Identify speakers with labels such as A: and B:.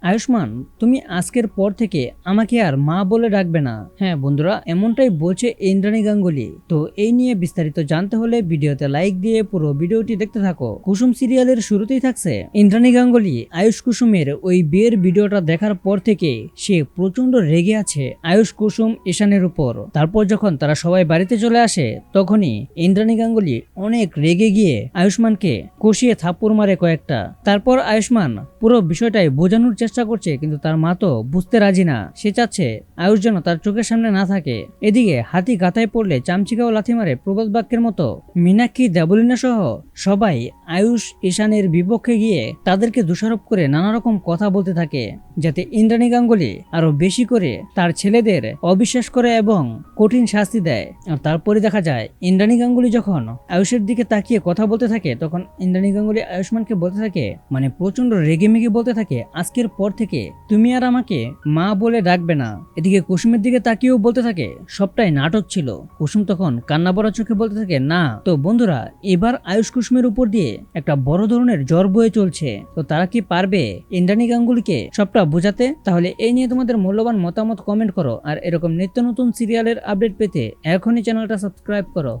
A: আয়ুষ্মান, তুমি আজকের পর থেকে আমাকে আর মা বলে ডাকবে না। হ্যাঁ বন্ধুরা, এমনটাই বলছে ইন্দ্রাণী গাঙ্গুলি। তো এই নিয়ে বিস্তারিত জানতে হলে ভিডিওতে লাইক দিয়ে পুরো ভিডিওটি দেখতে থাকো। কুসুম সিরিয়ালের শুরুতেই থাকছে ইন্দ্রাণী গাঙ্গুলি আয়ুষ কুসুমের ওই বিয়ের ভিডিওটা দেখার পর থেকে সে প্রচন্ড রেগে আছে আয়ুষ কুসুম ঈশানের উপর। তারপর যখন তারা সবাই বাড়িতে চলে আসে তখনই ইন্দ্রাণী গাঙ্গুলি অনেক রেগে গিয়ে আয়ুষ্মানকে কষিয়ে থাপ্পড় মারে কয়েকটা। তারপর আয়ুষ্মান পুরো বিষয়টাই বোঝানোর চেষ্টা করছে, কিন্তু তার মা তো বুঝতে রাজি না। সে চাচ্ছে আয়ুষ যেন তার চোখের সামনে না থাকে। এদিকে হাতি গাথায় পড়লে চামচিকাও লাথি মারে প্রবাদ বাক্যের মতো মীনাক্ষী, দেবলীনা সহ সবাই আয়ুষ ঈশানের বিপক্ষে গিয়ে তাদেরকে দোষারোপ করে নানা রকম কথা বলতে থাকে, যাতে ইন্দ্রাণী গাঙ্গুলি আরো বেশি করে তার ছেলেদের অবিশ্বাস করে এবং কঠিন শাস্তি দেয়। আর তারপরে দেখা যায় ইন্দ্রাণী গাঙ্গুলি যখন আয়ুষের দিকে তাকিয়ে কথা বলতে থাকে তখন ইন্দ্রাণী গাঙ্গুলি আয়ুষ্মানকে বলতে থাকে, মানে প্রচন্ড রেগেমেগে বলতে থাকে, আজকের পর থেকে তুমি আর আমাকে মা বলে ডাকবে না। এদিকে কুসুমের দিকে তাকিয়েও বলতে থাকে সবটাই নাটক ছিল। কুসুম তখন কান্না ভরা চোখে বলতে থাকে না। তো বন্ধুরা, এবার আয়ুষ কুসুমের উপর দিয়ে একটা বড় ধরনের জ্বর বয়ে চলছে। তো তারা কি পারবে ইন্দ্রাণী গাঙ্গুলিকে সবটা বোঝাতে? তাহলে এই নিয়ে তোমাদের মূল্যবান মতামত কমেন্ট করো। আর এরকম নিত্য নতুন সিরিয়ালের আপডেট পেতে এখনই চ্যানেলটা সাবস্ক্রাইব করো।